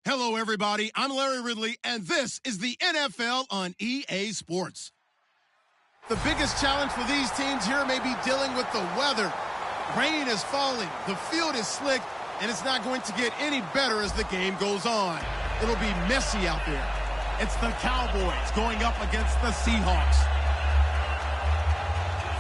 Hello, everybody. I'm Larry Ridley, and this is the NFL on EA Sports. The biggest challenge for these teams here may be dealing with the weather. Rain is falling, the field is slick, and it's not going to get any better as the game goes on. It'll be messy out there. It's the Cowboys going up against the Seahawks.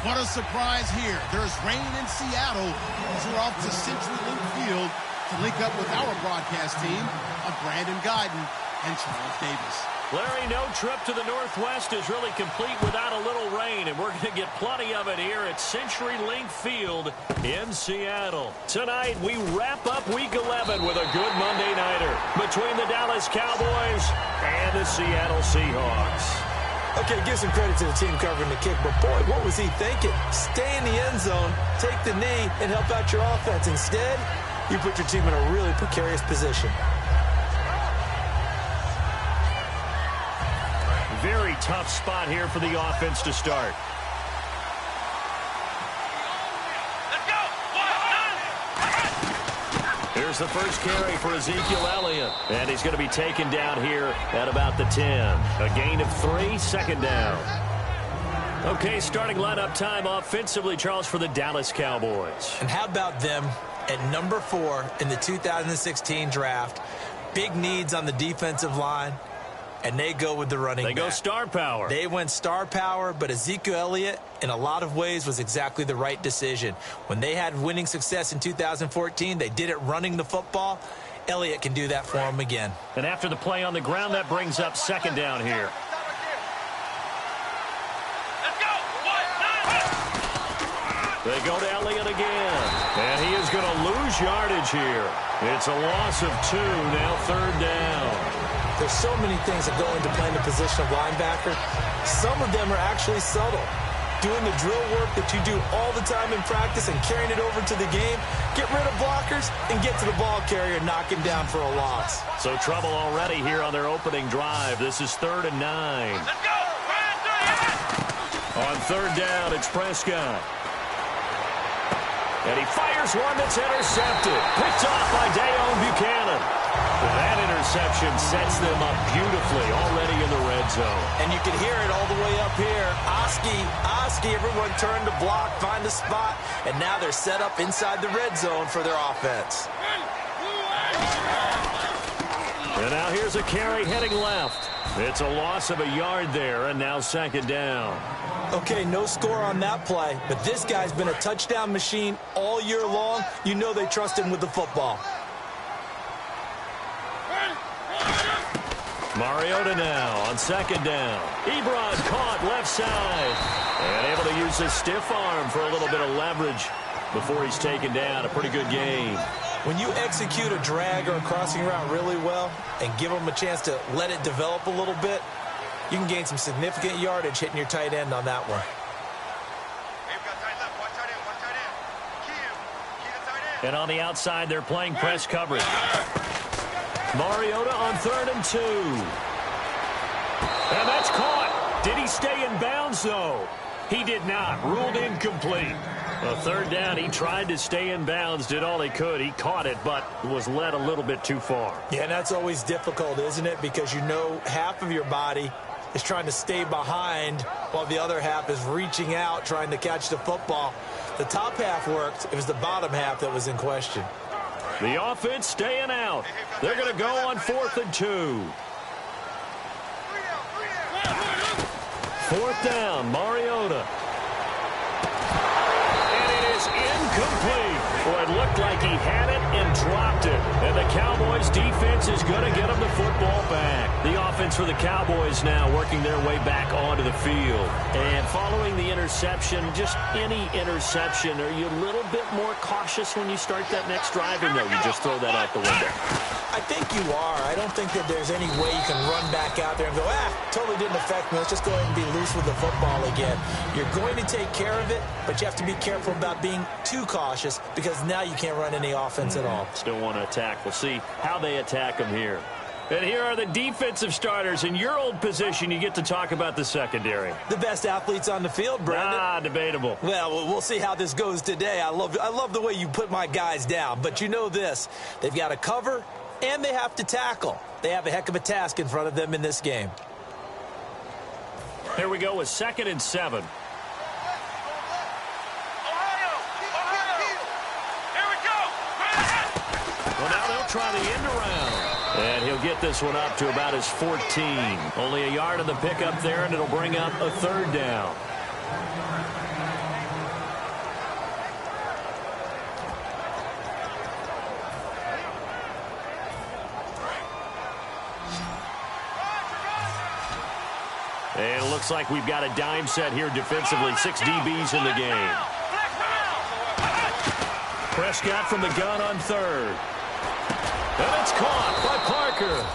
What a surprise here. There's rain in Seattle as we're off to CenturyLink Field to link up with our broadcast team of Brandon Guyton and Charles Davis. Larry, no trip to the Northwest is really complete without a little rain, and we're going to get plenty of it here at CenturyLink Field in Seattle. Tonight, we wrap up Week 11 with a good Monday nighter between the Dallas Cowboys and the Seattle Seahawks. Okay, give some credit to the team covering the kick, but boy, what was he thinking? Stay in the end zone, take the knee, and help out your offense. Instead, you put your team in a really precarious position. Very tough spot here for the offense to start. Here's the first carry for Ezekiel Elliott. And he's going to be taken down here at about the 10. A gain of 3, second down. Okay, starting lineup time offensively, Charles, for the Dallas Cowboys. And how about them at number 4 in the 2016 draft? Big needs on the defensive line, and they go with the running back. They go star power. They went star power, but Ezekiel Elliott, in a lot of ways, was exactly the right decision. When they had winning success in 2014, they did it running the football. Elliott can do that for them again. And after the play on the ground, that brings up second down here. They go to Elliott again, and he is going to lose yardage here. It's a loss of 2, now third down. There's so many things that go into playing the position of linebacker. Some of them are actually subtle. Doing the drill work that you do all the time in practice and carrying it over to the game. Get rid of blockers and get to the ball carrier, knocking down for a loss. So trouble already here on their opening drive. This is 3rd and 9. Let's go! On third down, it's Prescott. And he fires one that's intercepted. Picked off by Dayon Buchanan. That interception sets them up beautifully already in the red zone. And you can hear it all the way up here. Oski, everyone turned to block, find a spot, and now they're set up inside the red zone for their offense. And now here's a carry heading left. It's a loss of a yard there, and now second down. Okay, no score on that play, but this guy's been a touchdown machine all year long. You know they trust him with the football. Mariota now on second down. Ebron caught left side. And able to use his stiff arm for a little bit of leverage before he's taken down. A pretty good game. When you execute a drag or a crossing route really well and give them a chance to let it develop a little bit, you can gain some significant yardage hitting your tight end on that one. And on the outside, they're playing press coverage. Mariota on 3rd and 2. And that's caught. Did he stay in bounds, though? He did not. Ruled incomplete. A third down, he tried to stay in bounds, did all he could. He caught it, but was led a little bit too far. Yeah, and that's always difficult, isn't it? Because you know half of your body is trying to stay behind while the other half is reaching out, trying to catch the football. The top half worked. It was the bottom half that was in question. The offense staying out. They're going to go on 4th and 2. 4th down, Mariota. And it is incomplete. Boy, it looked like he had it and dropped it. And the Cowboys defense is going to get him the football back. The offense for the Cowboys now working their way back onto the field. And following the interception, just any interception, are you a little bit more cautious when you start that next drive, or no, you just throw that out the window? I think you are. I don't think that there's any way you can run back out there and go, totally didn't affect me. Let's just go ahead and be loose with the football again. You're going to take care of it, but you have to be careful about being too cautious because now you can't run any offense at all. Still want to attack. We'll see how they attack them here. And here are the defensive starters. In your old position, you get to talk about the secondary. The best athletes on the field, Brandon. Debatable. Well, we'll see how this goes today. I love the way you put my guys down. But you know this. They've got to cover, and they have to tackle. They have a heck of a task in front of them in this game. Here we go with 2nd and 7. Well, now they'll try the end around. And he'll get this one up to about his 14. Only a yard on the pickup there, and it'll bring up a 3rd down. And it looks like we've got a dime set here defensively. 6 DBs in the game. Prescott from the gun on 3rd. And it's caught by Parker.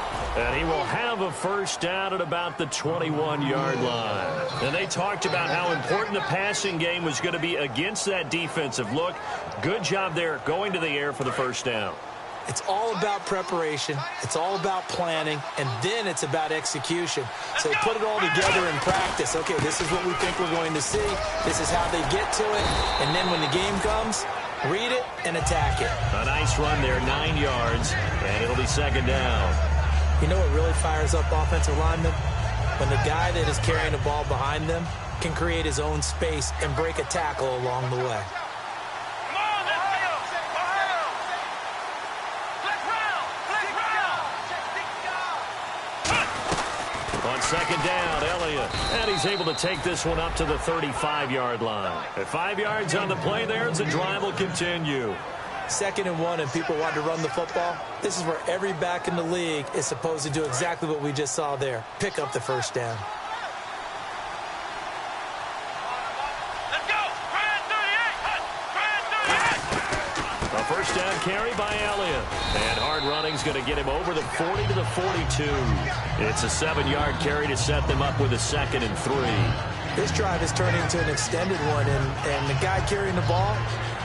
And he will have a 1st down at about the 21-yard line. And they talked about how important the passing game was going to be against that defensive look. Good job there going to the air for the 1st down. It's all about preparation. It's all about planning. And then it's about execution. So they put it all together in practice. Okay, this is what we think we're going to see. This is how they get to it. And then when the game comes, read it and attack it. A nice run there, 9 yards, and it'll be 2nd down. You know what really fires up offensive linemen? When the guy that is carrying the ball behind them can create his own space and break a tackle along the way. On 2nd down, Elliott. And he's able to take this one up to the 35-yard line. At 5 yards on the play there, the drive will continue. 2nd and 1, and people want to run the football. This is where every back in the league is supposed to do exactly what we just saw there. Pick up the 1st down. Let's go! A 1st down carry by Elliott. And hard running's going to get him over the 40 to the 42. It's a 7-yard carry to set them up with a 2nd and 3. This drive has turned into an extended one, and the guy carrying the ball,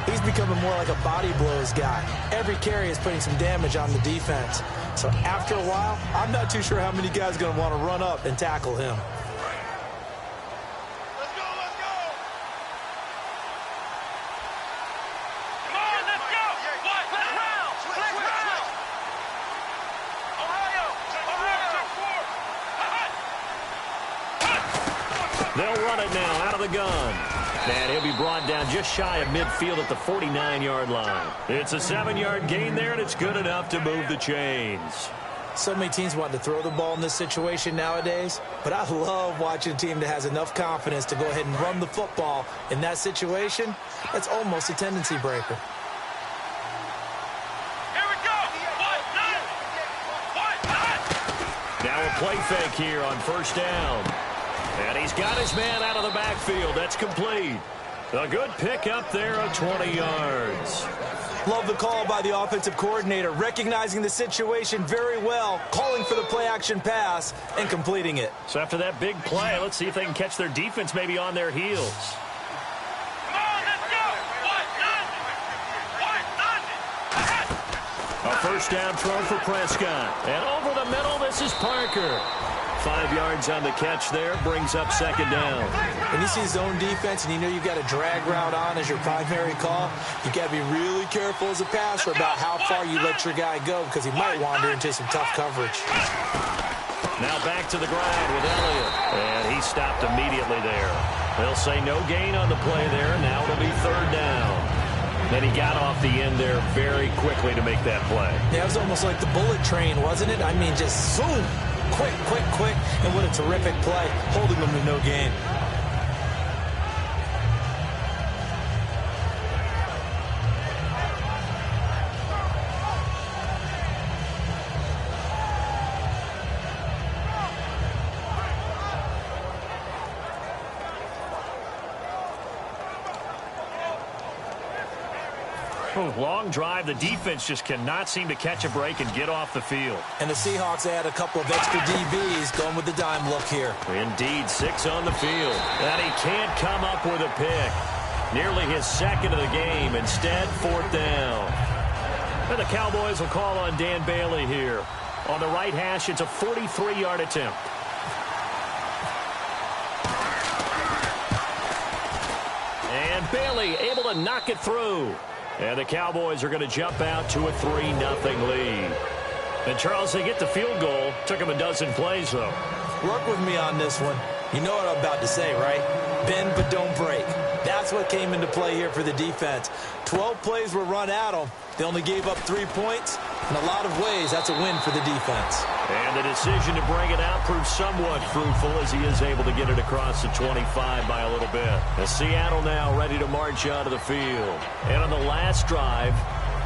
he's becoming more like a body blows guy. Every carry is putting some damage on the defense. So after a while, I'm not too sure how many guys are going to want to run up and tackle him. Let's go, let's go! Come on, let's go! What? Let's round! Let's round! Ohio! They'll run it now out of the gun. And he'll be brought down just shy of midfield at the 49-yard line. It's a 7-yard gain there, and it's good enough to move the chains. So many teams want to throw the ball in this situation nowadays, but I love watching a team that has enough confidence to go ahead and run the football. In that situation, that's almost a tendency breaker. Here we go! Now a play fake here on 1st down. And he's got his man out of the backfield. That's complete. A good pickup there of 20 yards. Love the call by the offensive coordinator, recognizing the situation very well, calling for the play-action pass, and completing it. So after that big play, let's see if they can catch their defense maybe on their heels. Come on, let's go! A 1st down throw for Prescott. And over the middle, this is Parker. 5 yards on the catch there, brings up 2nd down. When you see zone defense and you know you've got a drag route on as your primary call, you got to be really careful as a passer about how far you let your guy go because he might wander into some tough coverage. Now back to the ground with Elliott. And he stopped immediately there. They'll say no gain on the play there. Now it'll be 3rd down. Then he got off the end there very quickly to make that play. Yeah, it was almost like the bullet train, wasn't it? I mean, just zoom. Quick, quick, quick, and what a terrific play, holding them to no gain. Long drive. The defense just cannot seem to catch a break and get off the field. And the Seahawks add a couple of extra DBs going with the dime look here. Indeed, 6 on the field. And he can't come up with a pick. Nearly his 2nd of the game. Instead, 4th down. And the Cowboys will call on Dan Bailey here. On the right hash, it's a 43-yard attempt. And Bailey able to knock it through. And the Cowboys are going to jump out to a 3-0 lead. And, Charles, they get the field goal. Took them a dozen plays, though. Work with me on this one. You know what I'm about to say, right? Bend but don't break. That's what came into play here for the defense. 12 plays were run at them. They only gave up 3 points. In a lot of ways, that's a win for the defense. And the decision to bring it out proved somewhat fruitful as he is able to get it across the 25 by a little bit. And Seattle now ready to march out of the field. And on the last drive,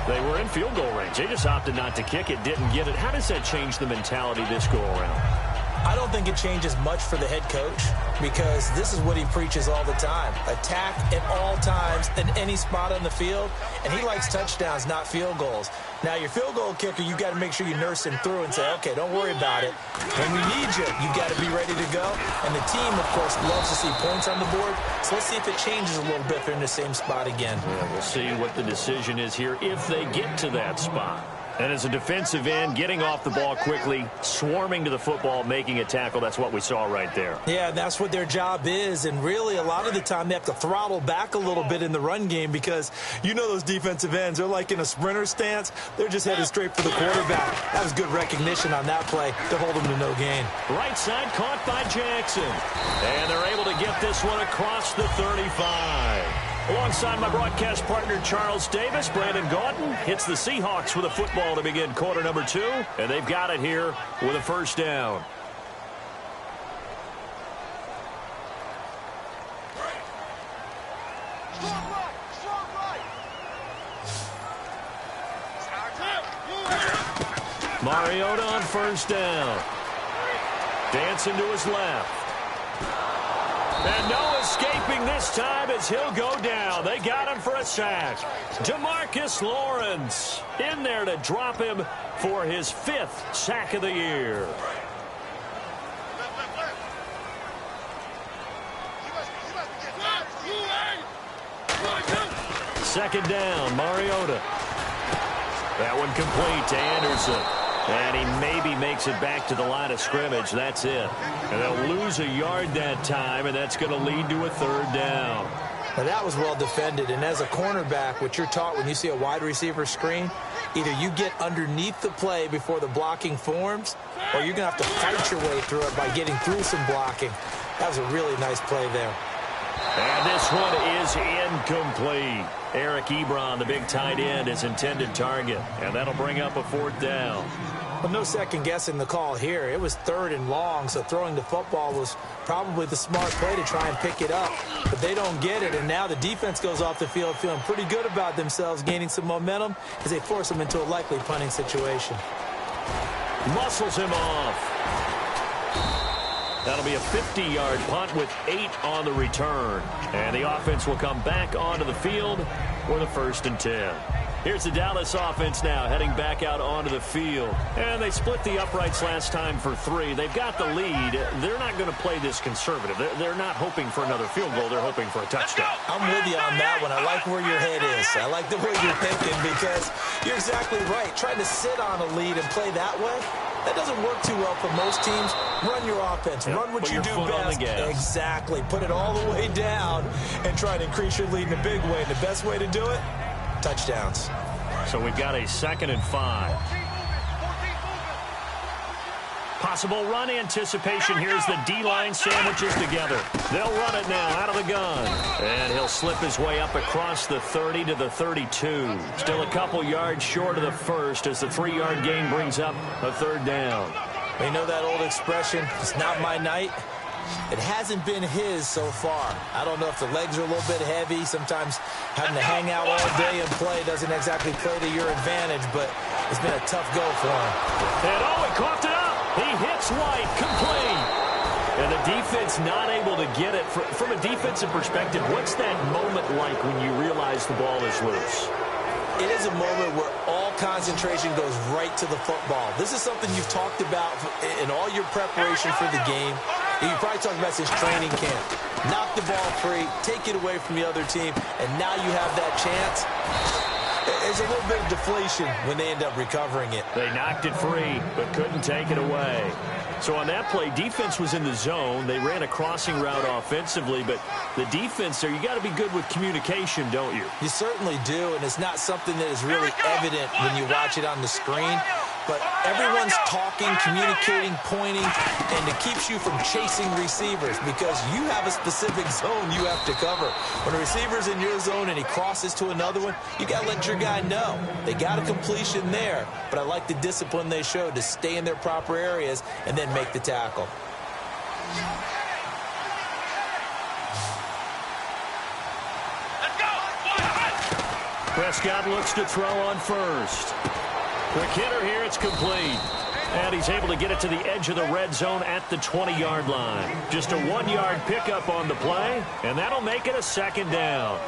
they were in field goal range. They just opted not to kick it, didn't get it. How does that change the mentality this go around? I don't think it changes much for the head coach because this is what he preaches all the time. Attack at all times in any spot on the field, and he likes touchdowns, not field goals. Now, your field goal kicker, you got to make sure you nurse him through and say, okay, don't worry about it. When we need you, you got to be ready to go. And the team, of course, loves to see points on the board, so let's see if it changes a little bit if they're in the same spot again. Yeah, we'll see what the decision is here if they get to that spot. And as a defensive end, getting off the ball quickly, swarming to the football, making a tackle, that's what we saw right there. Yeah, that's what their job is. And really, a lot of the time, they have to throttle back a little bit in the run game because you know those defensive ends, they're like in a sprinter stance. They're just headed straight for the quarterback. That was good recognition on that play to hold them to no gain. Right side caught by Jackson. And they're able to get this one across the 35. Alongside my broadcast partner, Charles Davis, Brandon Gaudin hits the Seahawks with a football to begin quarter number 2, and they've got it here with a first down. Mariota on first down. Dancing to his left. And no escaping this time as he'll go down. They got him for a sack. DeMarcus Lawrence in there to drop him for his 5th sack of the year. Second down, Mariota. That one complete to Anderson. And he maybe makes it back to the line of scrimmage. That's it. And they'll lose a yard that time, and that's going to lead to a third down. Now, that was well defended. And as a cornerback, what you're taught when you see a wide receiver screen, either you get underneath the play before the blocking forms, or you're going to have to fight your way through it by getting through some blocking. That was a really nice play there. And this one is incomplete. Eric Ebron, the big tight end, is intended target. And that'll bring up a 4th down. Well, no second guessing the call here. It was 3rd and long, so throwing the football was probably the smart play to try and pick it up. But they don't get it, and now the defense goes off the field feeling pretty good about themselves, gaining some momentum as they force them into a likely punting situation. Muscles him off. That'll be a 50-yard punt with 8 on the return. And the offense will come back onto the field for the 1st and 10. Here's the Dallas offense now heading back out onto the field. And they split the uprights last time for 3. They've got the lead. They're not going to play this conservative. They're not hoping for another field goal. They're hoping for a touchdown. I'm with you on that one. I like where your head is. I like the way you're thinking because you're exactly right. Trying to sit on a lead and play that way, that doesn't work too well for most teams. Run your offense. Yep. Run what Put you your do foot on best. the gas. Exactly. Put it all the way down and try to increase your lead in a big way. And the best way to do it, touchdowns. So we've got a 2nd and 5. Possible run anticipation. Here's the D-line sandwiches together. They'll run it now out of the gun. And he'll slip his way up across the 30 to the 32. Still a couple yards short of the first as the 3-yard gain brings up a 3rd down. You know that old expression, it's not my night? It hasn't been his so far. I don't know if the legs are a little bit heavy. Sometimes having to hang out all day and play doesn't exactly play to your advantage, but it's been a tough go for him. And he coughed it up. He hits White, complete. And the defense not able to get it. From a defensive perspective, what's that moment like when you realize the ball is loose? It is a moment where all concentration goes right to the football. This is something you've talked about in all your preparation for the game. You probably talked about since training camp. Knock the ball free, take it away from the other team, and now you have that chance. There's a little bit of deflation when they end up recovering it. They knocked it free, but couldn't take it away. So on that play, defense was in the zone. They ran a crossing route offensively, but the defense there, you got to be good with communication, don't you? You certainly do, and it's not something that is really evident when you watch it on the screen. but everyone's talking, communicating, pointing, and it keeps you from chasing receivers because you have a specific zone you have to cover. When a receiver's in your zone and he crosses to another one, you got to let your guy know. They got a completion there, but I like the discipline they showed to stay in their proper areas and then make the tackle. Prescott looks to throw on first. Quick hitter here, it's complete. And he's able to get it to the edge of the red zone at the 20-yard line. Just a 1-yard pickup on the play, and that'll make it a second down.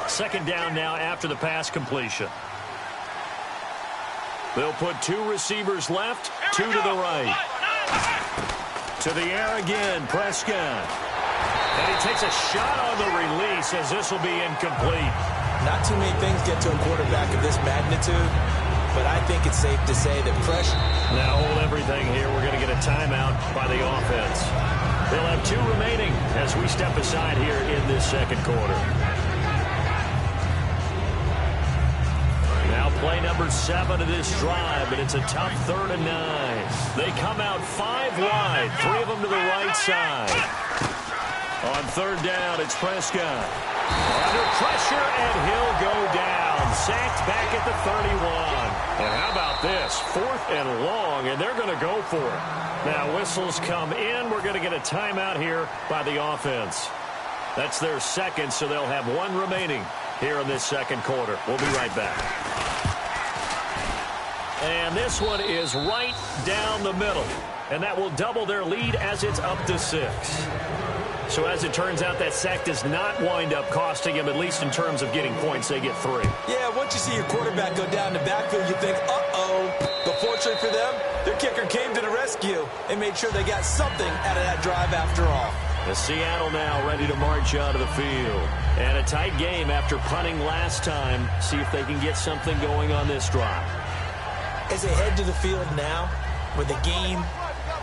Second down now after the pass completion. They'll put 2 receivers left, 2 to the right. To the air again, Prescott. And he takes a shot on the release as this will be incomplete. Not too many things get to a quarterback of this magnitude, but I think it's safe to say that pressure. Now hold everything here. We're going to get a timeout by the offense. They'll have 2 remaining as we step aside here in this second quarter. Now play number 7 of this drive, but it's a tough 3rd and 9. They come out 5 wide, 3 of them to the right side. On 3rd down, it's Prescott. Under pressure, and he'll go down. Sacked back at the 31. And how about this? 4th and long, and they're going to go for it. Now whistles come in. We're going to get a timeout here by the offense. That's their second, so they'll have 1 remaining here in this second quarter. We'll be right back. And this one is right down the middle. And that will double their lead as it's up to 6. So as it turns out, that sack does not wind up costing him, at least in terms of getting points. They get 3. Yeah, once you see your quarterback go down the backfield, you think, uh-oh. But fortunately for them, their kicker came to the rescue and made sure they got something out of that drive after all. The Seattle now ready to march out of the field. And a tight game after punting last time. See if they can get something going on this drive. As they head to the field now, with the game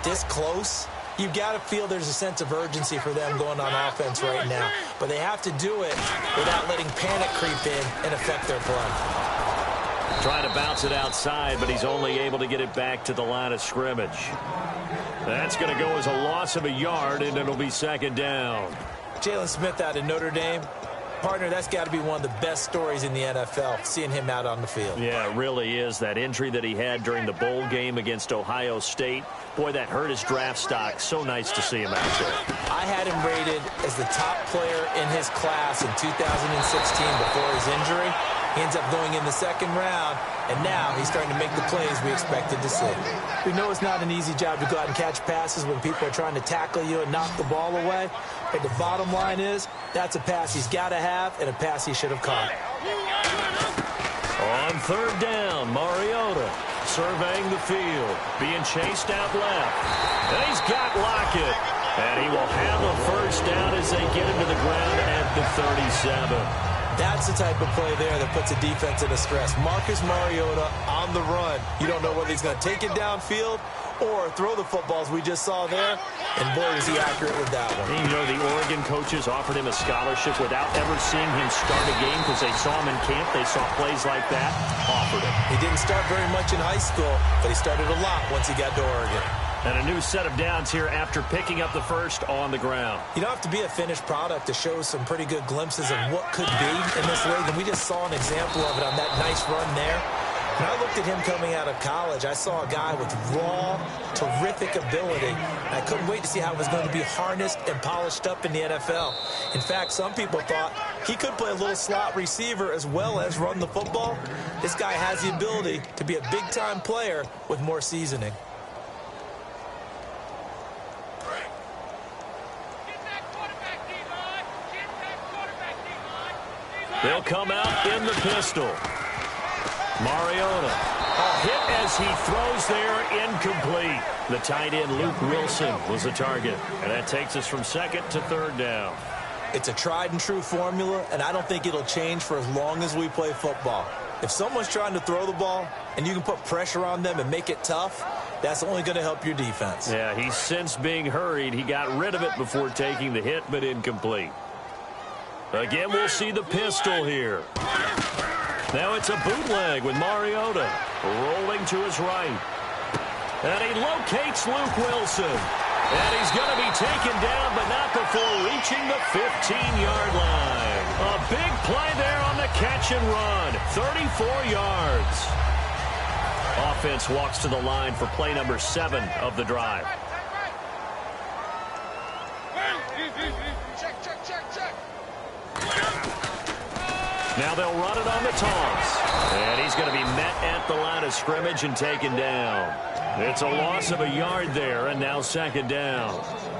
this close, you've got to feel there's a sense of urgency for them going on offense right now. But they have to do it without letting panic creep in and affect their play. Trying to bounce it outside, but he's only able to get it back to the line of scrimmage. That's going to go as a loss of a yard, and it'll be 2nd down. Jalen Smith out of Notre Dame. Partner, that's got to be one of the best stories in the NFL, seeing him out on the field. Yeah, it really is. That injury that he had during the bowl game against Ohio State, boy, that hurt his draft stock. So nice to see him out there. I had him rated as the top player in his class in 2016 before his injury. He ends up going in the 2nd round, and now he's starting to make the plays we expected to see. We know it's not an easy job to go out and catch passes when people are trying to tackle you and knock the ball away, but the bottom line is that's a pass he's got to have and a pass he should have caught. On 3rd down, Mariota surveying the field, being chased out left, and he's got Lockett, and he will have a 1st down as they get him to the ground at the 37. That's the type of play there that puts a defense in a stress. Marcus Mariota on the run. You don't know whether he's going to take it downfield or throw the footballs we just saw there. And boy, was he accurate with that one. You know, the Oregon coaches offered him a scholarship without ever seeing him start a game because they saw him in camp. They saw plays like that. Offered him. He didn't start very much in high school, but he started a lot once he got to Oregon. And a new set of downs here after picking up the 1st on the ground. You don't have to be a finished product to show some pretty good glimpses of what could be in this league. And we just saw an example of it on that nice run there. When I looked at him coming out of college, I saw a guy with raw, terrific ability. I couldn't wait to see how it was going to be harnessed and polished up in the NFL. In fact, some people thought he could play a little slot receiver as well as run the football. This guy has the ability to be a big-time player with more seasoning. They'll come out in the pistol. Mariota. A hit as he throws there, incomplete. The tight end, Luke Wilson, was the target. And that takes us from 2nd to 3rd down. It's a tried and true formula, and I don't think it'll change for as long as we play football. If someone's trying to throw the ball and you can put pressure on them and make it tough, that's only going to help your defense. Yeah, he's since being hurried. He got rid of it before taking the hit, but incomplete. Again, we'll see the pistol here. Now it's a bootleg with Mariota rolling to his right. And he locates Luke Wilson. And he's going to be taken down, but not before reaching the 15-yard line. A big play there on the catch and run. 34 yards. Offense walks to the line for play number 7 of the drive. Now they'll run it on the toss. And he's going to be met at the line of scrimmage and taken down. It's a loss of a yard there, and now second down.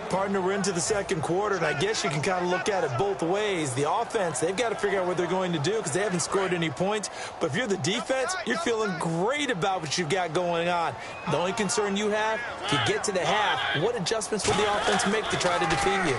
Partner, we're into the second quarter, and I guess you can kind of look at it both ways. The offense, they've got to figure out what they're going to do because they haven't scored any points. But if you're the defense, you're feeling great about what you've got going on. The only concern you have, if you get to the half, what adjustments will the offense make to try to defeat you?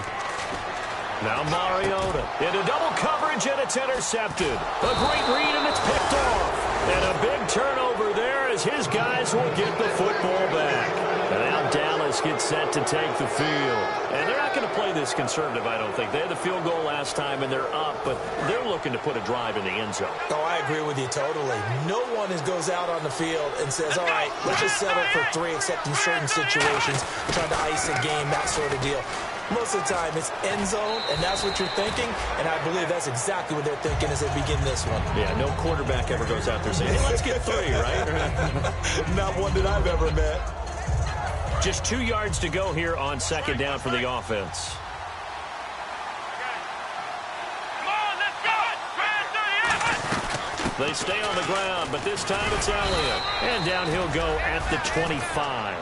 Now Mariota into double coverage, and it's intercepted. A great read, and it's picked off. And a big turnover there as his guys will get the football back. And now Dallas gets set to take the field. And they're not going to play this conservative, I don't think. They had the field goal last time, and they're up, but they're looking to put a drive in the end zone. Oh, I agree with you totally. No one goes out on the field and says, all right, let's just settle for 3, except in certain situations, trying to ice a game, that sort of deal. Most of the time, it's end zone, and that's what you're thinking, and I believe that's exactly what they're thinking as they begin this one. Yeah, no quarterback ever goes out there saying, hey, let's get 3, right? Not one that I've ever met. Just 2 yards to go here on second down for the offense. Come on, let's go! They stay on the ground, but this time it's Elliott. And down he'll go at the 25.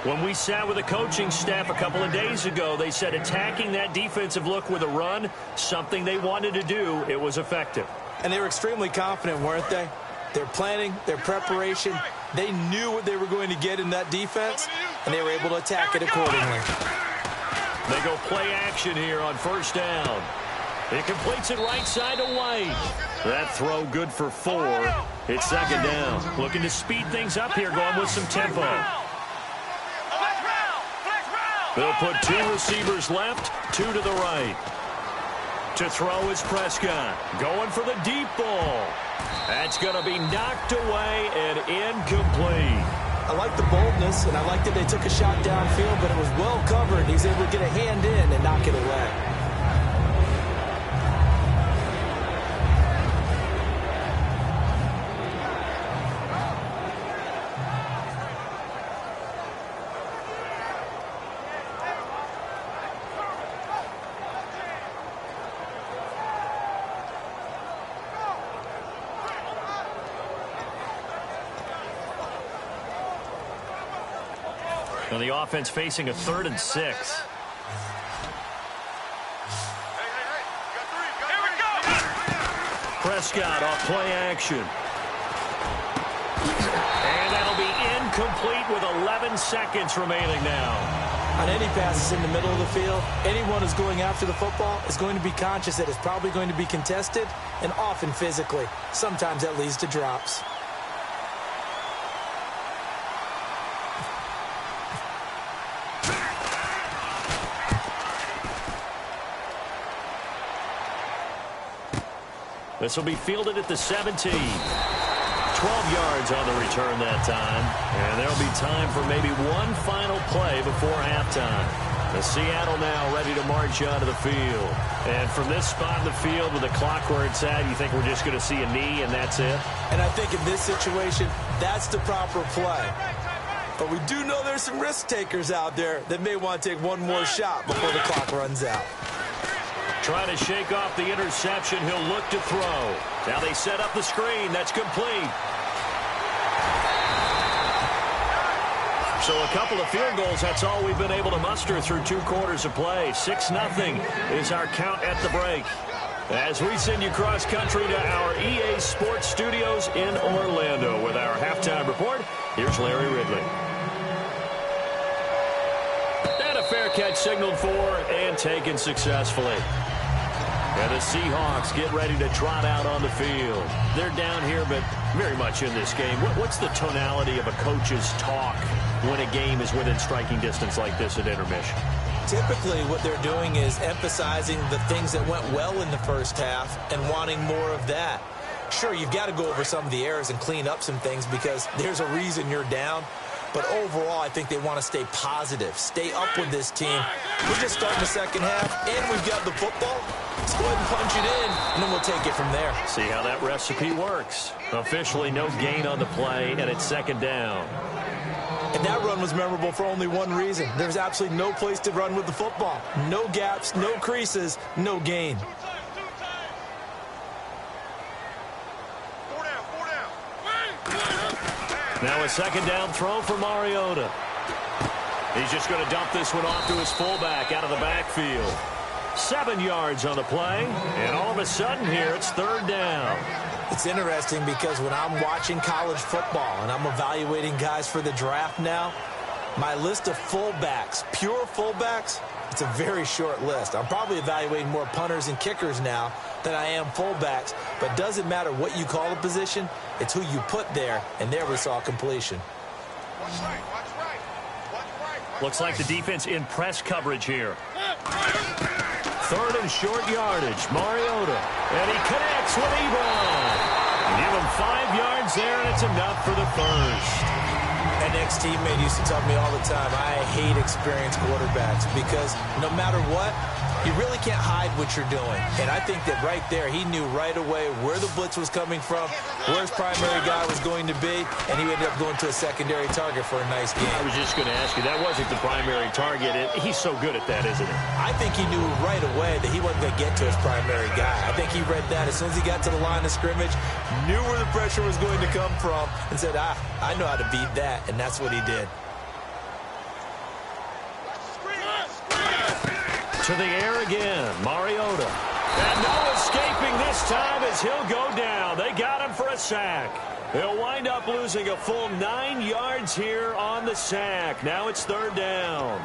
When we sat with the coaching staff a couple of days ago, they said attacking that defensive look with a run, something they wanted to do, it was effective. And they were extremely confident, weren't they? Their planning, their preparation, they knew what they were going to get in that defense, and they were able to attack it accordingly. They go play action here on first down. It completes it right side to White. That throw good for 4. It's second down. Looking to speed things up here, going with some tempo. They'll put 2 receivers left, 2 to the right. To throw is Prescott. Going for the deep ball. That's going to be knocked away and incomplete. I like the boldness, and I like that they took a shot downfield, but it was well covered. He was able to get a hand in and knock it away. And the offense facing a 3rd and 6. Here we go! Prescott off play action. And that'll be incomplete with 11 seconds remaining now. On any passes in the middle of the field, anyone who's going after the football is going to be conscious that it's probably going to be contested, and often physically. Sometimes that leads to drops. This will be fielded at the 17. 12 yards on the return that time. And there'll be time for maybe one final play before halftime. The Seattle now ready to march out of the field. And from this spot in the field with the clock where it's at, you think we're just going to see a knee and that's it? And I think in this situation, that's the proper play. But we do know there's some risk takers out there that may want to take one more shot before the clock runs out. Trying to shake off the interception. He'll look to throw. Now they set up the screen. That's complete. So a couple of field goals, that's all we've been able to muster through 2 quarters of play. 6-0 is our count at the break. As we send you cross-country to our EA Sports Studios in Orlando with our halftime report, here's Larry Ridley. And a fair catch signaled for and taken successfully. And the Seahawks get ready to trot out on the field. They're down here, but very much in this game. What's the tonality of a coach's talk when a game is within striking distance like this at intermission? Typically, what they're doing is emphasizing the things that went well in the first half and wanting more of that. Sure, you've got to go over some of the errors and clean up some things because there's a reason you're down. But overall, I think they want to stay positive, stay up with this team. We're just starting the second half, and we've got the football. Let's go ahead and punch it in, and then we'll take it from there. See how that recipe works. Officially no gain on the play, and it's second down. And that run was memorable for only one reason. There's absolutely no place to run with the football. No gaps, no creases, no gain. Now a second down throw for Mariota. He's just going to dump this one off to his fullback out of the backfield. 7 yards on the play, and all of a sudden here it's third down. It's interesting because when I'm watching college football and I'm evaluating guys for the draft now, my list of fullbacks, pure fullbacks, it's a very short list. I'm probably evaluating more punters and kickers now than I am fullbacks, but it doesn't matter what you call a position, it's who you put there, and there we saw completion. Looks like the defense in press coverage here. Third and short yardage, Mariota, and he connects with Ebron. Give him 5 yards there, and it's enough for the first. An ex-teammate used to tell me all the time, I hate experienced quarterbacks because no matter what, you really can't hide what you're doing. And I think that right there, he knew right away where the blitz was coming from, where his primary guy was going to be, and he ended up going to a secondary target for a nice game. I was just going to ask you, that wasn't the primary target. He's so good at that, isn't he? I think he knew right away that he wasn't going to get to his primary guy. I think he read that as soon as he got to the line of scrimmage, knew where the pressure was going to come from, and said, I know how to beat that, and that's what he did. To the air again, Mariota. And no escaping this time as he'll go down. They got him for a sack. He'll wind up losing a full 9 yards here on the sack. Now it's third down.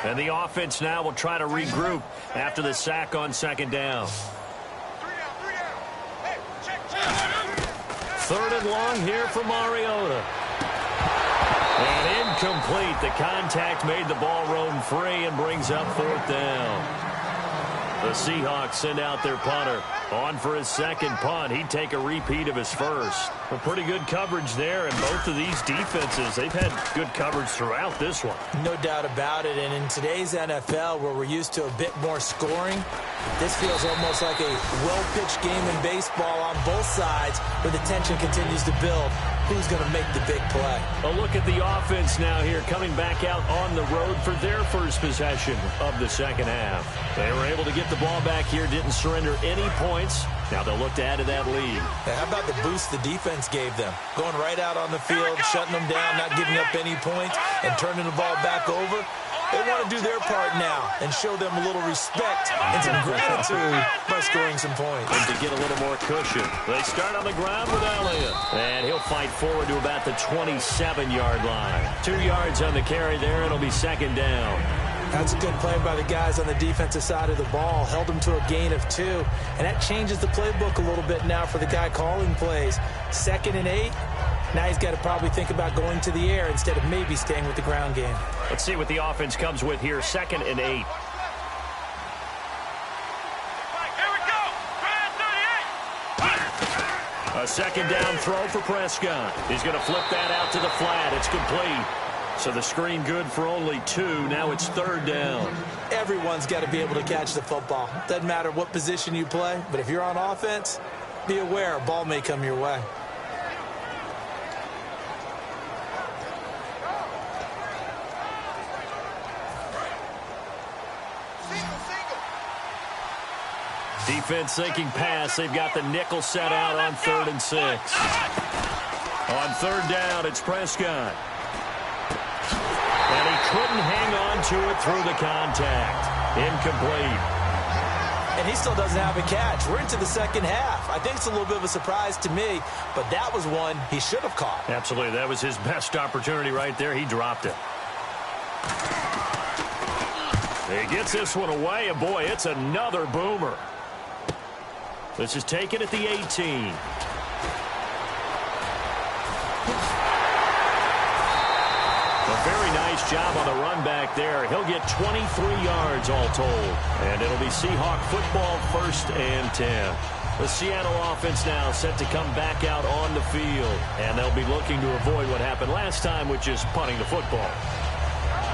And the offense now will try to regroup after the sack on second down. Third and long here for Mariota. And incomplete. The contact made the ball roam free and brings up fourth down. The Seahawks send out their punter. On for his second punt. He'd take a repeat of his first. Well, pretty good coverage there, and both of these defenses, they've had good coverage throughout this one. No doubt about it, and in today's NFL, where we're used to a bit more scoring, this feels almost like a well-pitched game in baseball on both sides, where the tension continues to build. Who's going to make the big play? A look at the offense now here, coming back out on the road for their first possession of the second half. They were able to get the ball back here, didn't surrender any points. Now they'll look to add to that lead. How about the boost the defense gave them? Going right out on the field, shutting them down, not giving up any points, and turning the ball back over. They want to do their part now and show them a little respect and some gratitude by scoring some points. And to get a little more cushion, they start on the ground with Elliott. And he'll fight forward to about the 27-yard line. 2 yards on the carry there, and it'll be second down. That's a good play by the guys on the defensive side of the ball. Held them to a gain of 2. And that changes the playbook a little bit now for the guy calling plays. 2nd and 8. Now he's got to probably think about going to the air instead of maybe staying with the ground game. Let's see what the offense comes with here. 2nd and 8. Here we go. Brad 38. A second down throw for Prescott. He's going to flip that out to the flat. It's complete. So the screen good for only 2. Now it's third down. Everyone's got to be able to catch the football. Doesn't matter what position you play, but if you're on offense, be aware a ball may come your way. Defense thinking pass. They've got the nickel set out on 3rd and 6. On third down, it's Prescott. And he couldn't hang on to it through the contact. Incomplete. And he still doesn't have a catch. We're into the second half. I think it's a little bit of a surprise to me, but that was one he should have caught. Absolutely. That was his best opportunity right there. He dropped it. He gets this one away, and boy, it's another boomer. This is taken at the 18. Nice job on the run back there. He'll get 23 yards all told. And it'll be Seahawk football, 1st and 10. The Seattle offense now set to come back out on the field. And they'll be looking to avoid what happened last time, which is punting the football.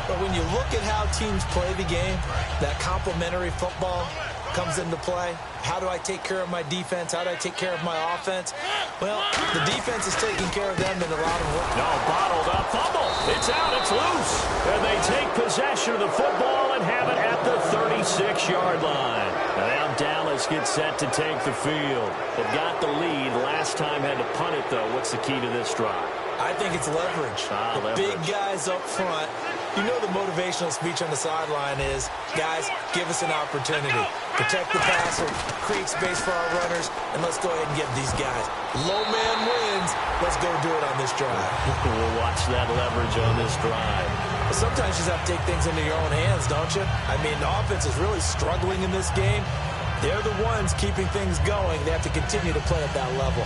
But when you look at how teams play the game, that complementary football comes into play. How do I take care of my defense? How do I take care of my offense? Well, the defense is taking care of them in a lot of ways. No, bottled up, fumble. It's out, it's loose. And they take possession of the football and have it at the 36-yard line. Now Dallas gets set to take the field. They've got the lead. Last time had to punt it, though. What's the key to this drive? I think it's leverage. The big guys up front. You know the motivational speech on the sideline is, guys, give us an opportunity. Protect the passer, create space for our runners, and let's go ahead and get these guys. Low man wins. Let's go do it on this drive. We'll watch that leverage on this drive. But sometimes you just have to take things into your own hands, don't you? I mean, the offense is really struggling in this game. They're the ones keeping things going. They have to continue to play at that level.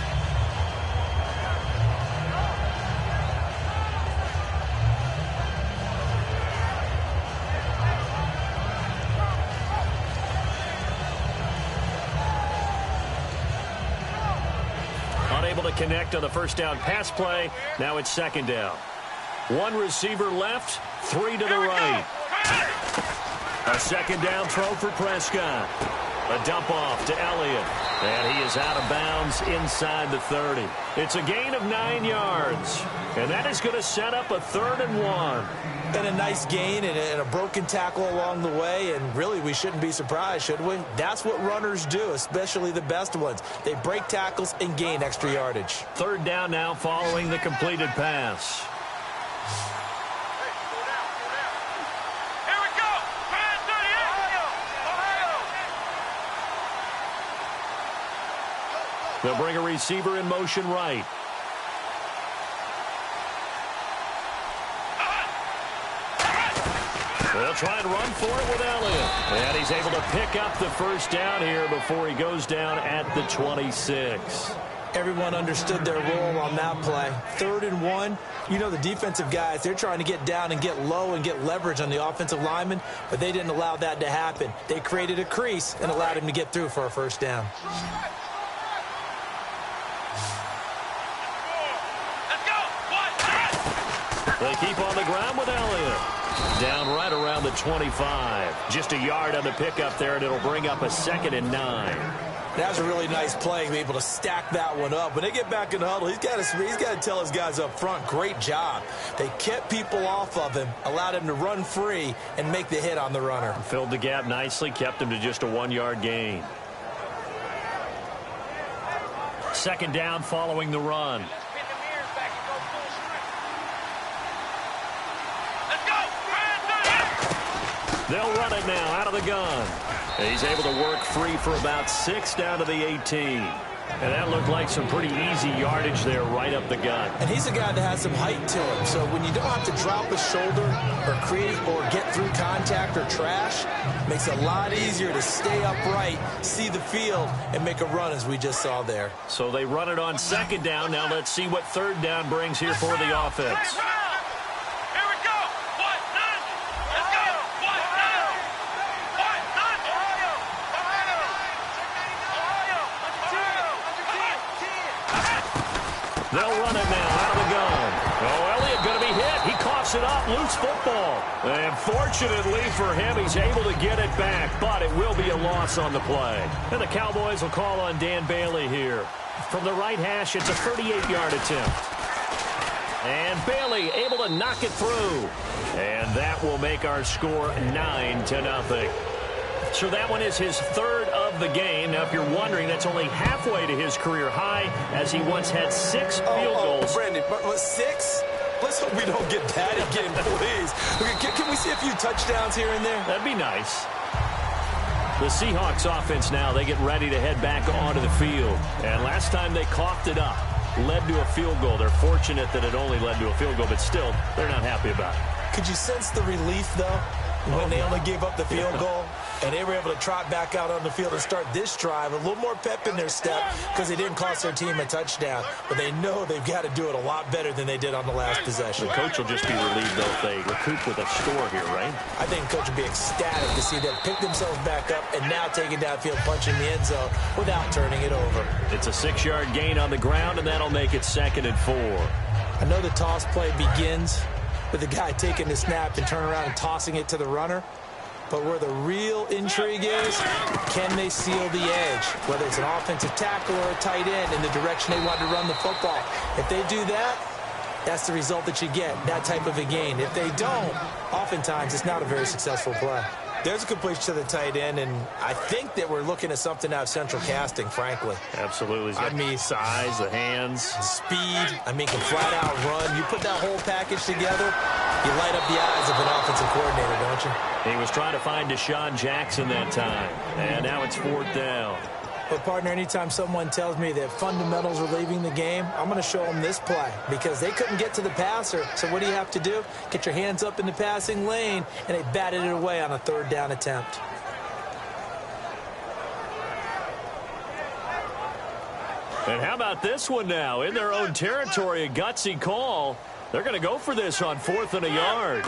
Unable to connect on the first down pass play. Now it's 2nd down. 1 receiver left, 3 to the right. A 2nd down throw for Prescott. A dump off to Elliott. And he is out of bounds inside the 30. It's a gain of 9 yards. And that is going to set up a 3rd and 1. And a nice gain and a broken tackle along the way. And really, we shouldn't be surprised, should we? That's what runners do, especially the best ones. They break tackles and gain extra yardage. 3rd down now following the completed pass. They'll bring a receiver in motion right. They'll try and run for it with Elliott. And he's able to pick up the 1st down here before he goes down at the 26. Everyone understood their role on that play. 3rd and 1. You know the defensive guys, they're trying to get down and get low and get leverage on the offensive lineman, but they didn't allow that to happen. They created a crease and allowed him to get through for a 1st down. They keep on the ground with Elliott. Down right around the 25. Just a yard on the pickup there, and it'll bring up a 2nd and 9. That was a really nice play, be able to stack that one up. When they get back in the huddle, he's got to tell his guys up front, great job. They kept people off of him, allowed him to run free, and make the hit on the runner. Filled the gap nicely, kept him to just a 1-yard gain. 2nd down following the run. They'll run it now out of the gun. He's able to work free for about 6 down to the 18. And that looked like some pretty easy yardage there right up the gut. And he's a guy that has some height to him. So when you don't have to drop a shoulder or create or get through contact or trash, it makes it a lot easier to stay upright, see the field, and make a run as we just saw there. So they run it on 2nd down. Now let's see what 3rd down brings here for the offense. They'll run it now out of the gun. Oh, Elliott going to be hit. He coughs it up. Loose football. And fortunately for him, he's able to get it back. But it will be a loss on the play. And the Cowboys will call on Dan Bailey here. From the right hash, it's a 38-yard attempt. And Bailey able to knock it through. And that will make our score 9-0. So that one is his 3rd of the game. Now, if you're wondering, that's only halfway to his career high, as he once had 6 field goals. Brandon, but 6? Let's hope we don't get that again, please. Can we see a few touchdowns here and there? That'd be nice. The Seahawks offense now, they get ready to head back onto the field. And last time they coughed it up, led to a field goal. They're fortunate that it only led to a field goal, but still, they're not happy about it. Could you sense the relief, though, when they only gave up the field goal? And they were able to trot back out on the field and start this drive. A little more pep in their step because they didn't cost their team a touchdown. But they know they've got to do it a lot better than they did on the last possession. The coach will just be relieved, though, if they recoup with a score here, right? I think the coach will be ecstatic to see them pick themselves back up and now taking downfield, punching the end zone without turning it over. It's a 6-yard gain on the ground, and that'll make it 2nd and 4. I know the toss play begins with the guy taking the snap and turning around and tossing it to the runner. But where the real intrigue is, can they seal the edge? Whether it's an offensive tackle or a tight end in the direction they want to run the football. If they do that, that's the result that you get, that type of a gain. If they don't, oftentimes it's not a very successful play. There's a completion to the tight end, and I think that we're looking at something out of central casting, frankly. Absolutely. I mean, size, the hands. Speed. I mean, can flat out run. You put that whole package together, you light up the eyes of an offensive coordinator, don't you? He was trying to find Deshaun Jackson that time, and now it's 4th down. But, partner, anytime someone tells me that fundamentals are leaving the game, I'm going to show them this play because they couldn't get to the passer. So what do you have to do? Get your hands up in the passing lane, and they batted it away on a 3rd down attempt. And how about this one now? In their own territory, a gutsy call. They're going to go for this on 4th and a yard.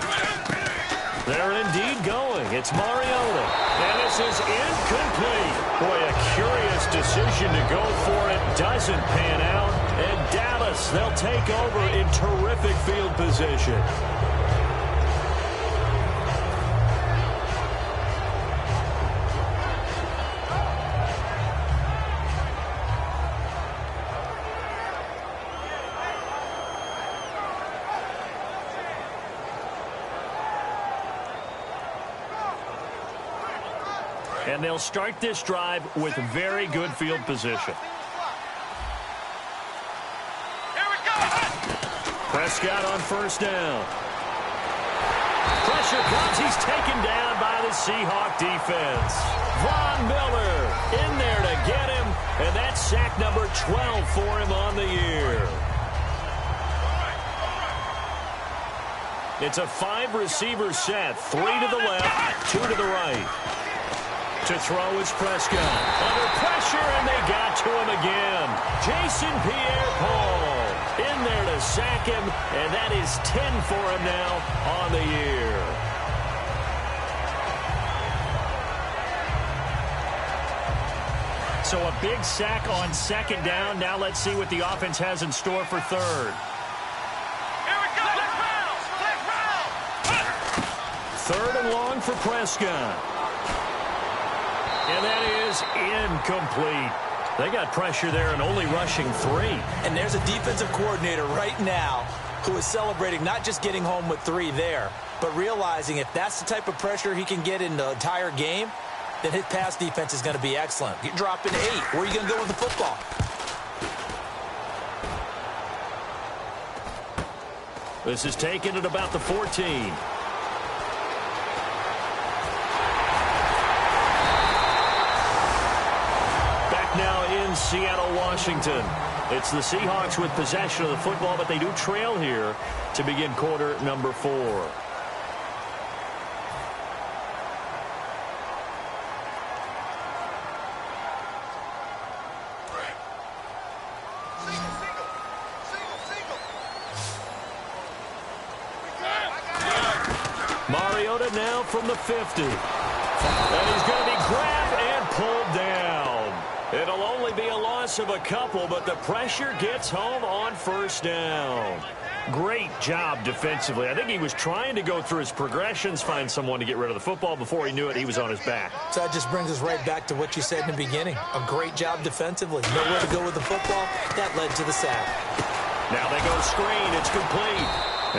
They're indeed going. It's Mariota. And this is incomplete. Boy, a curious decision to go for it. Doesn't pan out. And Dallas, they'll take over in terrific field position. And they'll start this drive with very good field position. Here we go. Prescott on 1st down. Pressure comes. He's taken down by the Seahawk defense. Von Miller in there to get him. And that's sack number 12 for him on the year. It's a 5-receiver set. 3 to the left, 2 to the right. To throw is Prescott. Under pressure, and they got to him again. Jason Pierre-Paul in there to sack him, and that is 10 for him now on the year. So a big sack on 2nd down. Now let's see what the offense has in store for 3rd. Here we go. Let's round. 3rd and long for Prescott. And that is incomplete. They got pressure there and only rushing 3. And there's a defensive coordinator right now who is celebrating not just getting home with 3 there, but realizing if that's the type of pressure he can get in the entire game, then his pass defense is going to be excellent. You're dropping 8. Where are you going to go with the football? This is taken at about the 14. Now in Seattle, Washington. It's the Seahawks with possession of the football, but they do trail here to begin quarter number 4. Mariota now from the 50. And he's going to be grabbed and pulled down. It'll only be a loss of a couple, but the pressure gets home on 1st down. Great job defensively. I think he was trying to go through his progressions, find someone to get rid of the football. Before he knew it, he was on his back. So that just brings us right back to what you said in the beginning. A great job defensively. Nowhere to go with the football. That led to the sack. Now they go screen. It's complete.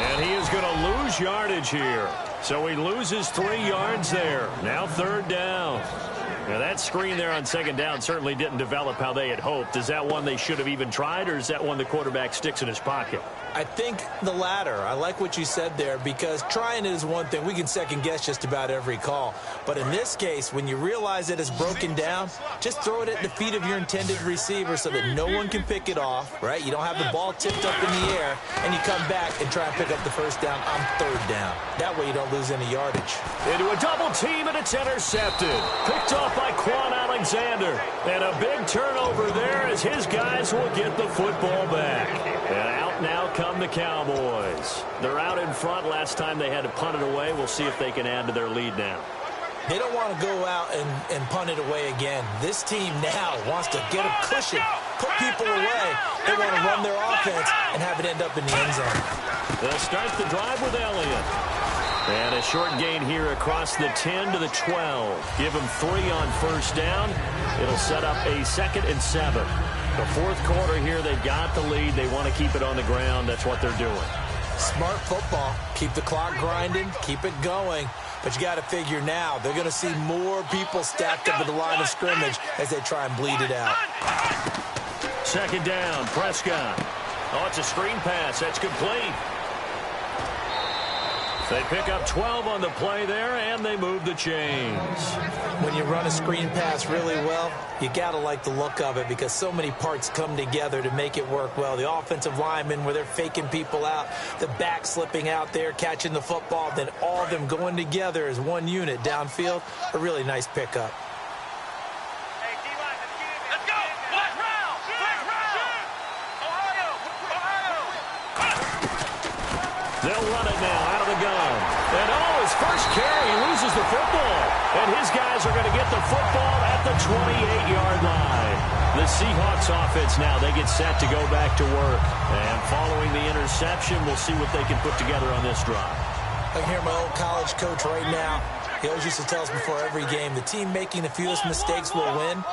And he is going to lose yardage here. So he loses 3 yards there. Now 3rd down. Now that screen there on 2nd down certainly didn't develop how they had hoped. Is that one they should have even tried, or is that one the quarterback sticks in his pocket? I think the latter. I like what you said there because trying it is one thing. We can second guess just about every call. But in this case, when you realize that it's broken down, just throw it at the feet of your intended receiver so that no one can pick it off, right? You don't have the ball tipped up in the air, and you come back and try and pick up the 1st down on 3rd down. That way you don't lose any yardage. Into a double team, and And it's intercepted. Picked off by Quan Alexander. And a big turnover there as his guys will get the football back. And out now come the Cowboys. They're out in front. Last time they had to punt it away. We'll see if they can add to their lead now. They don't want to go out and punt it away again. This team now wants to get a cushion, put people away. They want to run their offense and have it end up in the end zone. They'll start the drive with Elliott. And a short gain here across the 10 to the 12. Give them 3 on first down. It'll set up a 2nd and 7. The fourth quarter here, they've got the lead. They want to keep it on the ground. That's what they're doing. Smart football. Keep the clock grinding. Keep it going. But you got to figure now, they're going to see more people stacked up at the line of scrimmage as they try and bleed it out. 2nd down, Prescott. Oh, it's a screen pass. That's complete. They pick up 12 on the play there, and they move the chains. When you run a screen pass really well, you got to like the look of it because so many parts come together to make it work well. The offensive linemen, where they're faking people out, the back slipping out there, catching the football, then all of them going together as one unit downfield. A really nice pickup. Let's go. What round? Ohio. They'll run it now out of the gun. And his first carry, he loses the football. And his guys are going to get the football at the 28-yard line. The Seahawks offense now, they get set to go back to work. And following the interception, we'll see what they can put together on this drive. I can hear my old college coach right now. He always used to tell us before every game, the team making the fewest mistakes will win.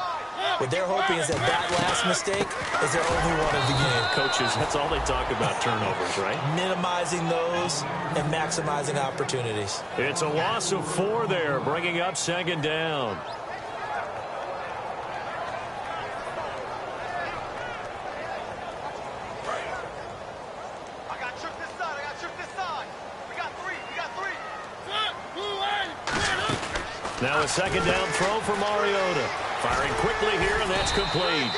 What they're hoping is that last mistake is their only one of the game. Coaches, that's all they talk about, turnovers, right? Minimizing those and maximizing opportunities. It's a loss of 4 there, bringing up 2nd down. I got trick this side. We got 3. Now a 2nd down throw for Mariota. Firing quickly here, and that's complete.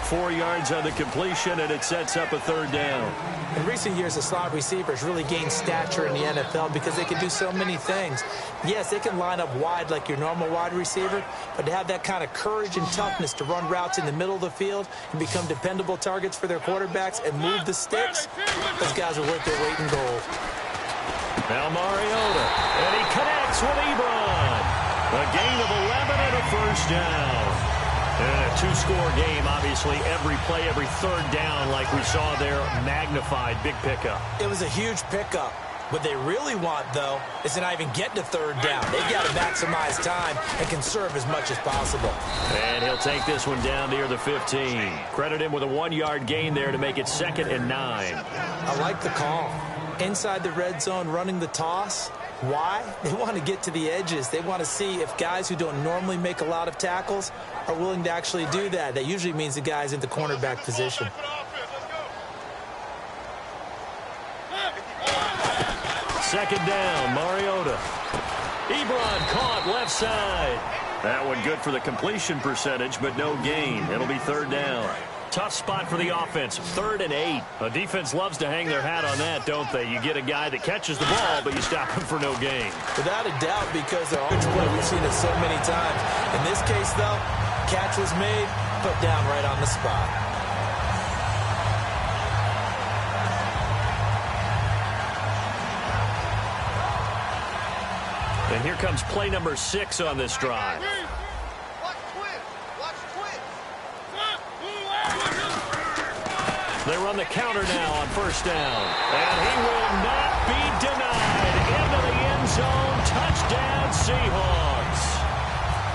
4 yards on the completion, and it sets up a 3rd down. In recent years, the slot receivers really gained stature in the NFL because they can do so many things. Yes, they can line up wide like your normal wide receiver, but to have that kind of courage and toughness to run routes in the middle of the field and become dependable targets for their quarterbacks and move the sticks, those guys are worth their weight in gold. Now Mariota, and he connects with Ebron. A gain of 11 and a first down. And a 2-score game, obviously, every play, every 3rd down, like we saw there, magnified, big pickup. It was a huge pickup. What they really want, though, is to not even get to 3rd down. They've got to maximize time and conserve as much as possible. And he'll take this one down near the 15. Credit him with a 1-yard gain there to make it 2nd and 9. I like the call. Inside the red zone, running the toss. Why? They want to get to the edges. They want to see if guys who don't normally make a lot of tackles are willing to actually do that. That usually means the guy's in the cornerback position. 2nd down, Mariota. Ebron caught left side. That one good for the completion percentage, but no gain. It'll be 3rd down. Tough spot for the offense, 3rd and 8. A defense loves to hang their hat on that, don't they? You get a guy that catches the ball, but you stop him for no gain. Without a doubt, because they're always play. We've seen it so many times. In this case, though, catch was made, put down right on the spot. And here comes play number 6 on this drive. They run the counter now on first down. And he will not be denied. Into the end zone. Touchdown, Seahawks.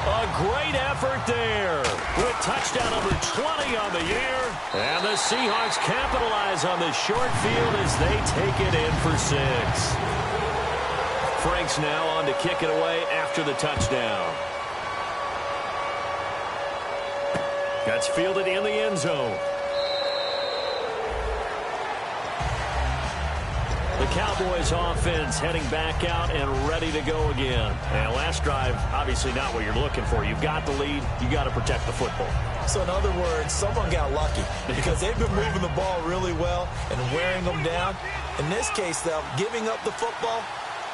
A great effort there. With touchdown number 20 on the year. And the Seahawks capitalize on the short field as they take it in for 6. Franks now on to kick it away after the touchdown. That's fielded in the end zone. The Cowboys offense heading back out and ready to go again. And last drive, obviously not what you're looking for. You've got the lead. You got to protect the football. So in other words, someone got lucky because they've been moving the ball really well and wearing them down. In this case, though, giving up the football,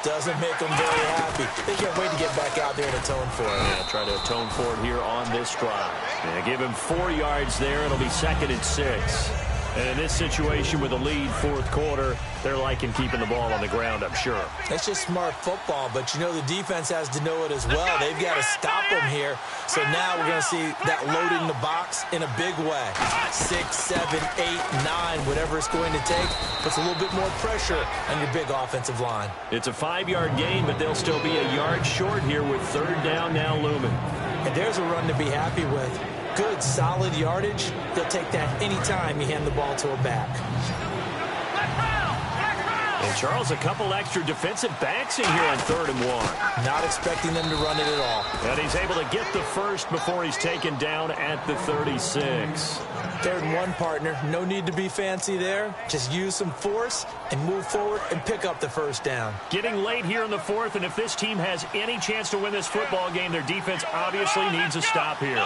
Doesn't make them very happy. They can't wait to get back out there and atone for it. Yeah, try to atone for it here on this drive. Yeah, give him 4 yards there. It'll be 2nd and 6. And in this situation with a lead fourth quarter, they're liking keeping the ball on the ground, I'm sure. It's just smart football, but you know the defense has to know it as well. They've got to stop them here. So now we're going to see that loading the box in a big way. 6, 7, 8, 9, whatever it's going to take, puts a little bit more pressure on your big offensive line. It's a 5-yard gain, but they'll still be a yard short here with 3rd down now looming. And there's a run to be happy with. Good, solid yardage. They'll take that anytime you hand the ball to a back. And Charles, a couple extra defensive backs in here on 3rd and 1. Not expecting them to run it at all. And he's able to get the first before he's taken down at the 36. 3rd and 1, partner. No need to be fancy there. Just use some force and move forward and pick up the 1st down. Getting late here in the 4th, and if this team has any chance to win this football game, their defense obviously needs a stop here.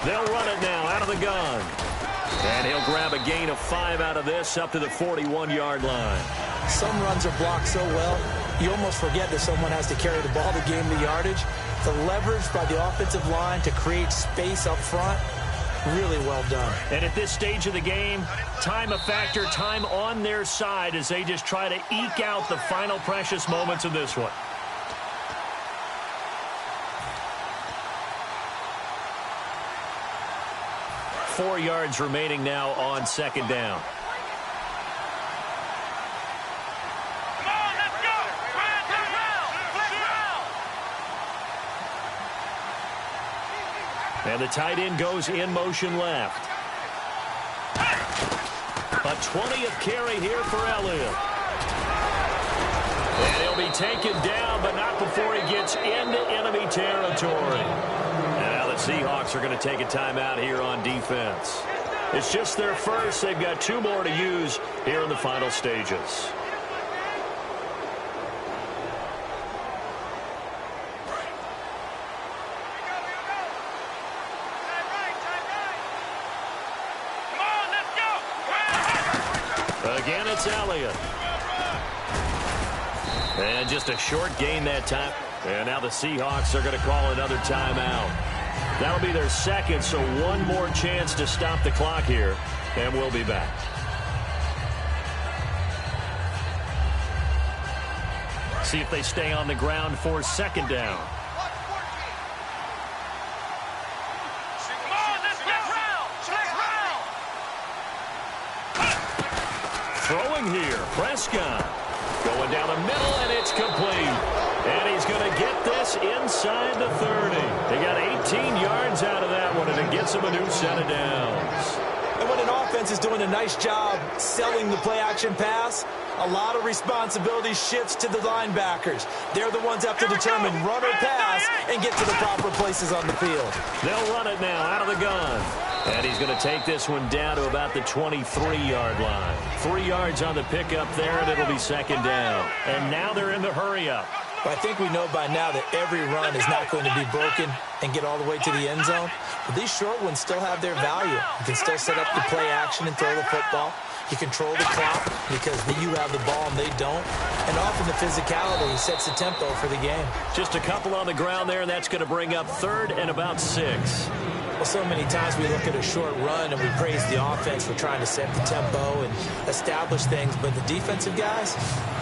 They'll run it now out of the gun. And he'll grab a gain of 5 out of this up to the 41-yard line. Some runs are blocked so well, you almost forget that someone has to carry the ball to gain the yardage. The leverage by the offensive line to create space up front, really well done. And at this stage of the game, time a factor, time on their side as they just try to eke out the final precious moments of this one. Four yards remaining now on 2nd down. Come on, let's go! And the tight end goes in motion left. A 20th carry here for Elliott. And he'll be taken down, but not before he gets into enemy territory. The Seahawks are going to take a timeout here on defense. It's just their first. They've got 2 more to use here in the final stages. Again, it's Elliott. And just a short gain that time. And now the Seahawks are going to call another timeout. That'll be their 2nd, so 1 more chance to stop the clock here, and we'll be back. See if they stay on the ground for 2nd down. Come on, let's go! Throwing here, Prescott. Going down the middle, and it's complete. And he's going to get this inside the 30. They got 18 yards out of that one, and it gets him a new set of downs. And when an offense is doing a nice job selling the play-action pass, a lot of responsibility shifts to the linebackers. They're the ones that have to determine run or pass and get to the proper places on the field. They'll run it now out of the gun. And he's going to take this one down to about the 23-yard line. 3 yards on the pickup there, and it'll be 2nd down. And now they're in the hurry-up. I think we know by now that every run is not going to be broken and get all the way to the end zone. But these short ones still have their value. You can still set up the play action and throw the football. You control the clock because you have the ball and they don't. And often the physicality sets the tempo for the game. Just a couple on the ground there, and that's going to bring up 3rd and about 6. Well, so many times we look at a short run and we praise the offense for trying to set the tempo and establish things. But the defensive guys,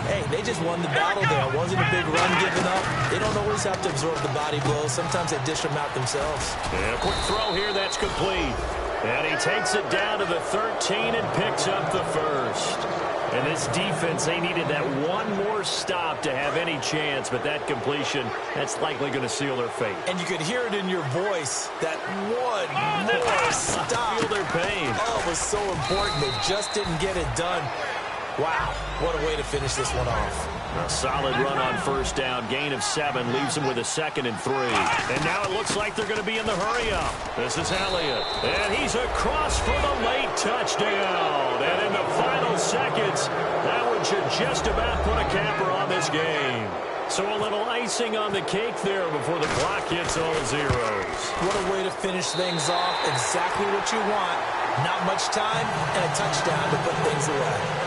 hey, they just won the battle there. It wasn't a big run given up. They don't always have to absorb the body blows. Sometimes they dish them out themselves. And a quick throw here, that's complete. And he takes it down to the 13 and picks up the 1st. And this defense, they needed that 1 more stop to have any chance, but that completion, that's likely going to seal their fate. And you could hear it in your voice, that 1 more stop. Feel their pain. Oh, it was so important. They just didn't get it done. Wow, what a way to finish this one off. A solid run on 1st down. Gain of 7 leaves them with a 2nd and 3. And now it looks like they're going to be in the hurry-up. This is Elliott. And he's across for the late touchdown. And in the final seconds, that one should just about put a capper on this game. So a little icing on the cake there before the clock hits all zeros. What a way to finish things off. Exactly what you want. Not much time and a touchdown to put things away.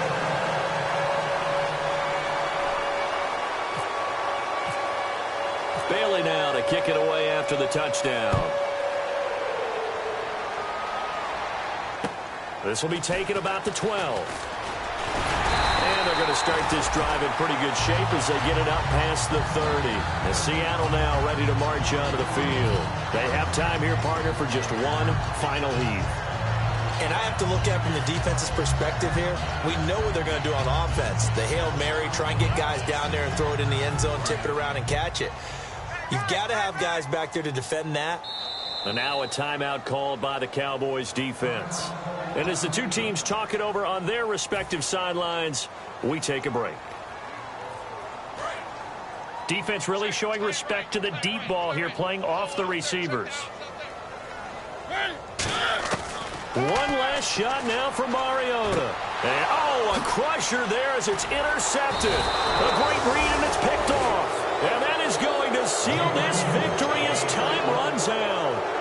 Bailey now to kick it away after the touchdown. This will be taken about the 12. And they're going to start this drive in pretty good shape as they get it up past the 30. And Seattle now ready to march onto the field. They have time here, partner, for just one final heave. And I have to look at it from the defense's perspective here. We know what they're going to do on offense. The Hail Mary, try and get guys down there and throw it in the end zone, tip it around and catch it. You've got to have guys back there to defend that. And now a timeout called by the Cowboys defense. And as the two teams talk it over on their respective sidelines, we take a break. Defense really showing respect to the deep ball here, playing off the receivers. One last shot now for Mariota. And, oh, a crusher there as it's intercepted. A great read, and it's picked off. And that is going to seal this victory as time runs out.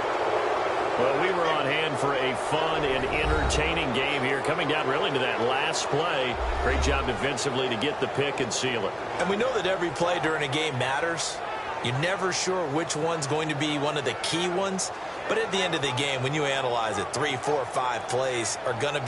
Well, we were on hand for a fun and entertaining game here, coming down really to that last play. Great job defensively to get the pick and seal it. And we know that every play during a game matters. You're never sure which one's going to be one of the key ones. But at the end of the game, when you analyze it, 3, 4, 5 plays are going to be